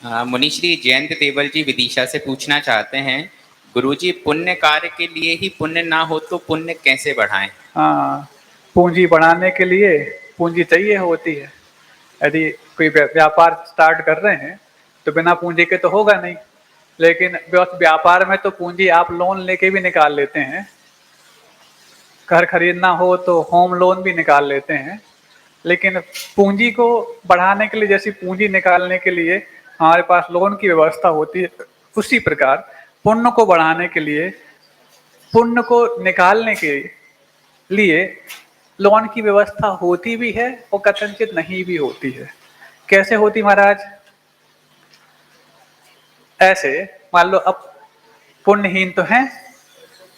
मुनिश्री जयंत देवल जी विदिशा से पूछना चाहते हैं, गुरुजी पुण्य कार्य के लिए ही पुण्य ना हो तो पुण्य कैसे बढ़ाएं? हाँ, पूंजी बढ़ाने के लिए पूंजी चाहिए होती है। यदि कोई व्यापार स्टार्ट कर रहे हैं तो बिना पूंजी के तो होगा नहीं। लेकिन व्यापार में तो पूंजी आप लोन लेके भी निकाल लेते हैं। घर खरीदना हो तो होम लोन भी निकाल लेते हैं। लेकिन पूंजी को बढ़ाने के लिए, जैसी पूंजी निकालने के लिए हमारे पास लोन की व्यवस्था होती है, उसी प्रकार पुण्य को बढ़ाने के लिए, पुण्य को निकालने के लिए लोन की व्यवस्था होती भी है और कथनचित नहीं भी होती है। कैसे होती महाराज? ऐसे मान लो अब पुण्यहीन तो हैं।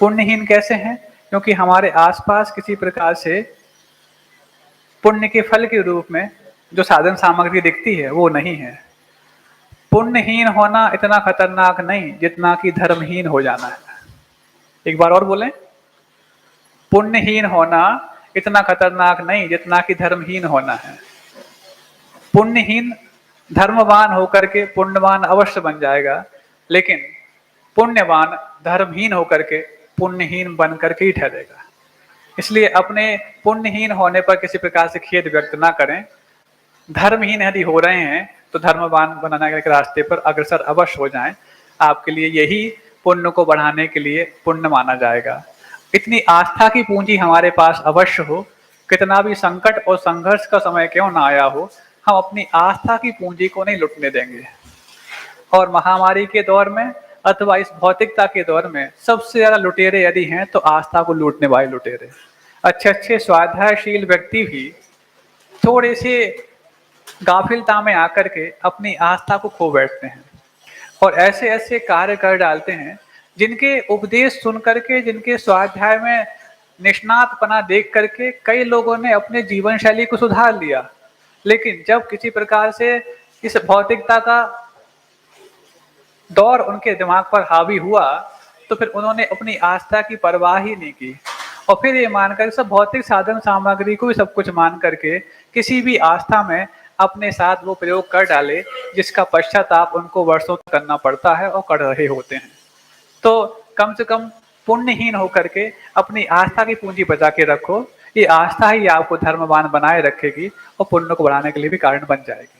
पुण्यहीन कैसे हैं? क्योंकि हमारे आसपास किसी प्रकार से पुण्य के फल के रूप में जो साधन सामग्री दिखती है वो नहीं है। पुण्यहीन होना इतना खतरनाक नहीं जितना कि धर्महीन हो जाना है। एक बार और बोलें, पुण्यहीन होना इतना खतरनाक नहीं जितना कि धर्महीन होना है। पुण्यहीन धर्मवान होकर के पुण्यवान अवश्य बन जाएगा, लेकिन पुण्यवान धर्महीन होकर के पुण्यहीन बन करके ही ठहरेगा। इसलिए अपने पुण्यहीन होने पर किसी प्रकार से खेद व्यक्त ना करें। धर्महीन यदि हो रहे हैं तो धर्मवान बनाने के रास्ते पर अग्रसर अवश्य हो जाएं। आपके लिए यही पुण्य को बढ़ाने के लिए पुण्य माना जाएगा। इतनी आस्था की पूंजी हमारे पास अवश्य हो। कितना भी संकट और संघर्ष का समय क्यों ना आया हो, हम अपनी आस्था की पूंजी को नहीं लुटने देंगे। और महामारी के दौर में अथवा इस भौतिकता के दौर में सबसे ज्यादा लुटेरे यदि हैं तो आस्था को लूटने वाले लुटेरे। अच्छे अच्छे स्वाध्यायशील व्यक्ति भी थोड़े से गाफिलता में आकर के अपनी आस्था को खो बैठते हैं और ऐसे ऐसे कार्य कर डालते हैं जिनके उपदेश सुन करके, जिनके स्वाध्याय में निष्णातपना देख करके कई लोगों ने अपने जीवन शैली को सुधार लिया। लेकिन जब किसी प्रकार से इस भौतिकता का दौर उनके दिमाग पर हावी हुआ तो फिर उन्होंने अपनी आस्था की परवाह ही नहीं की और फिर ये मानकर सब भौतिक साधन सामग्री को भी सब कुछ मान करके किसी भी आस्था में अपने साथ वो प्रयोग कर डाले जिसका पश्चाताप उनको वर्षों तक करना पड़ता है और कर रहे होते हैं। तो कम से कम पुण्यहीन होकर के अपनी आस्था की पूंजी बचा के रखो। ये आस्था ही आपको धर्मवान बनाए रखेगी और पुण्य को बढ़ाने के लिए भी कारण बन जाएगी।